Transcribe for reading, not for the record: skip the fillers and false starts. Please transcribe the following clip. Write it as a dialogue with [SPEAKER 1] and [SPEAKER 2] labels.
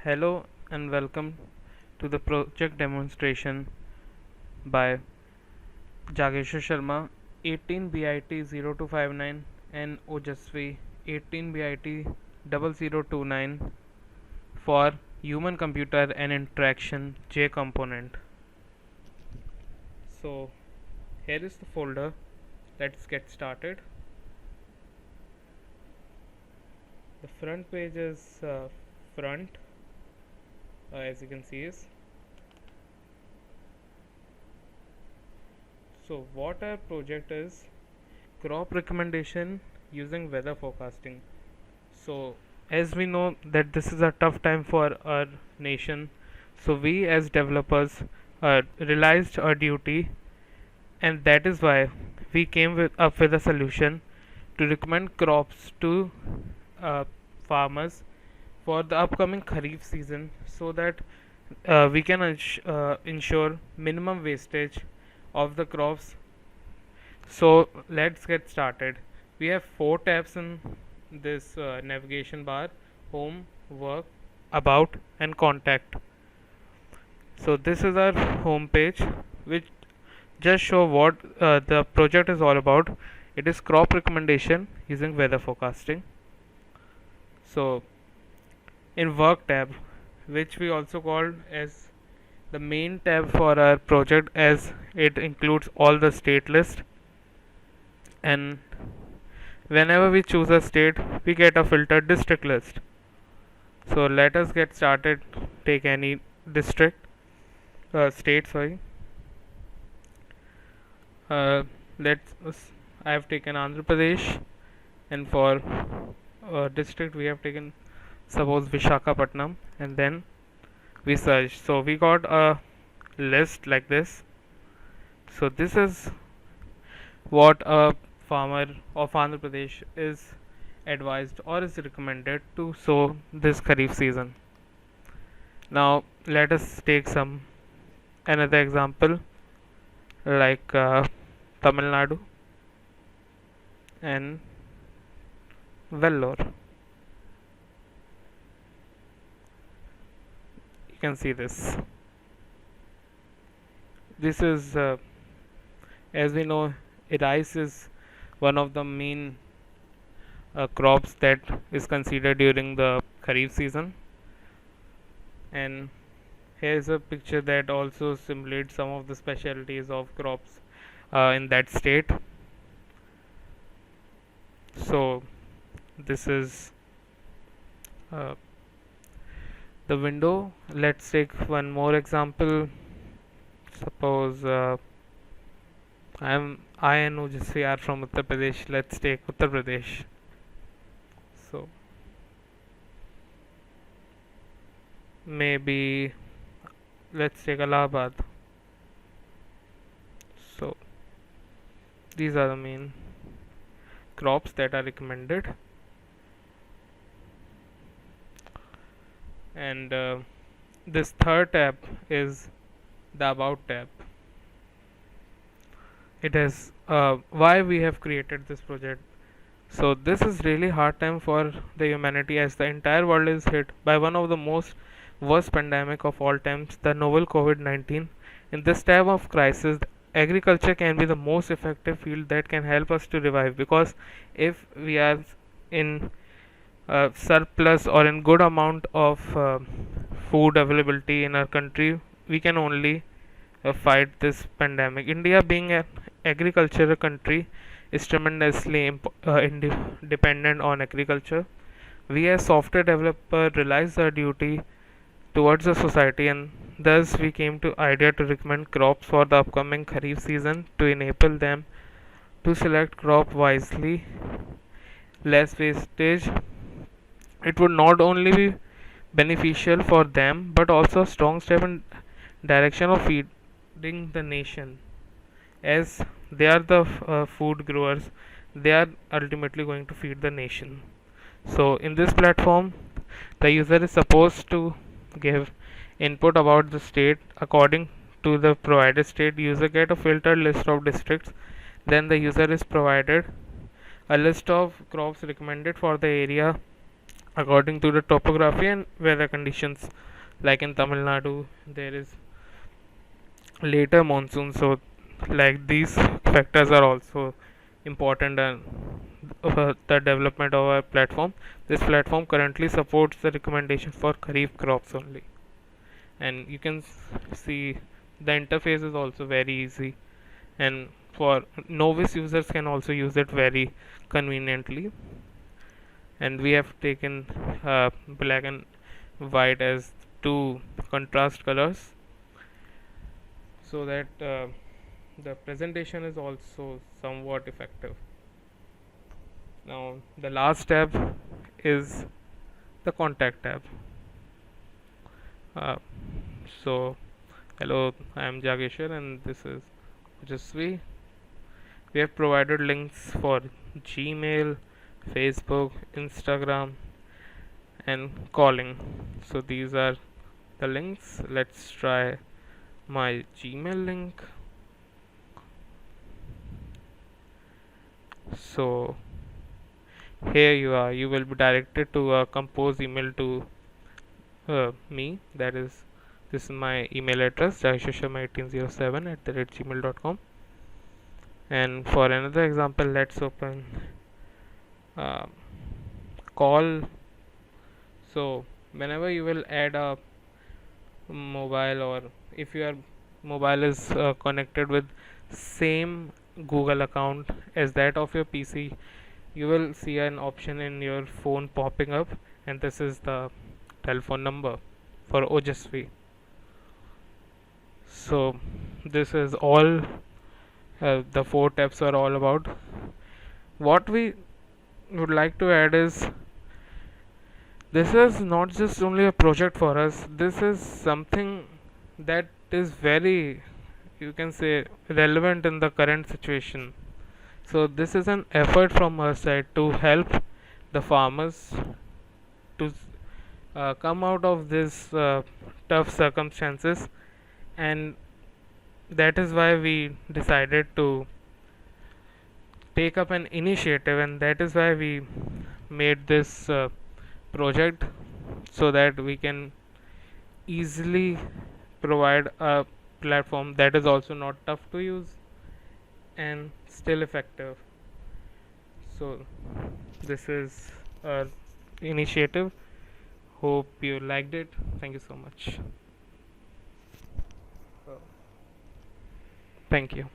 [SPEAKER 1] Hello and welcome to the project demonstration by Jageshwar Sharma 18 BIT 0259 and Ojasvi 18 BIT 0029 for human computer and interaction J component. So here is the folder. Let's get started. The front page is front as you can see is. So what our project is, crop recommendation using weather forecasting. So as we know that this is a tough time for our nation, so we as developers realized our duty, and that is why we came up with a solution to recommend crops to farmers for the upcoming kharif season, so that we can ensure minimum wastage of the crops. So let's get started. We have four tabs in this navigation bar: home, work, about, and contact. So this is our home page, which just show what the project is all about. It is crop recommendation using weather forecasting. So in work tab, which we also called as the main tab for our project, as it includes all the state list, and whenever we choose a state we get a filtered district list. So let us get started. Take any district state, sorry. Let's I have taken Andhra Pradesh, and for district we have taken suppose Vishakhapatnam, and then we search. So we got a list like this. So this is what a farmer of Andhra Pradesh is advised or is recommended to sow this kharif season. Now let us take some another example like Tamil Nadu and Vellore. You can see this. This is as we know, rice is one of the main crops that is considered during the kharif season, and here is a picture that also simulates some of the specialties of crops in that state. So this is uh, the window. Let's take one more example. Suppose I and Ujasvi are from Uttar Pradesh. Let's take Uttar Pradesh. So maybe let's take Allahabad. So these are the main crops that are recommended, and this third tab is the about tab. It is why we have created this project. So this is really hard time for the humanity, as the entire world is hit by one of the most worst pandemic of all times, the novel COVID-19. In this time of crisis, agriculture can be the most effective field that can help us to revive, because if we are in surplus or in good amount of food availability in our country, we can only fight this pandemic. India, being an agricultural country, is tremendously dependent on agriculture. We as software developer realize our duty towards the society, and thus we came to idea to recommend crops for the upcoming kharif season to enable them to select crop wisely, less wastage. It would not only be beneficial for them but also a strong step in direction of feeding the nation, as they are the food growers. They are ultimately going to feed the nation. So in this platform, the user is supposed to give input about the state. According to the provided state, user get a filtered list of districts. Then the user is provided a list of crops recommended for the area according to the topography and weather conditions. Like in Tamil Nadu, there is later monsoon, so like these factors are also important and the development of our platform. This platform currently supports the recommendation for kharif crops only, and you can see the interface is also very easy, and for novice users can also use it very conveniently. And we have taken black and white as two contrast colors so that the presentation is also somewhat effective. Now the last tab is the contact tab. uh, so hello, I am Jageshwar and this is Ojasvi. We have provided links for Gmail, Facebook, Instagram, and calling. So these are the links. Let's try my Gmail link. So here you are. You will be directed to a compose email to me. That is, this is my email address, jageshwar1807@gmail.com. And for another example, let's open uh, call. So whenever you will add a mobile, or if your mobile is connected with same Google account as that of your PC, you will see an option in your phone popping up, and this is the telephone number for Ojasvi. So this is all the four tabs are all about. What we would like to add is, this is not just only a project for us, this is something that is very, you can say, relevant in the current situation. So this is an effort from our side to help the farmers to come out of this tough circumstances, and that is why we decided to take up an initiative, and that is why we made this project, so that we can easily provide a platform that is also not tough to use and still effective. So this is our initiative. Hope you liked it. Thank you so much. Thank you.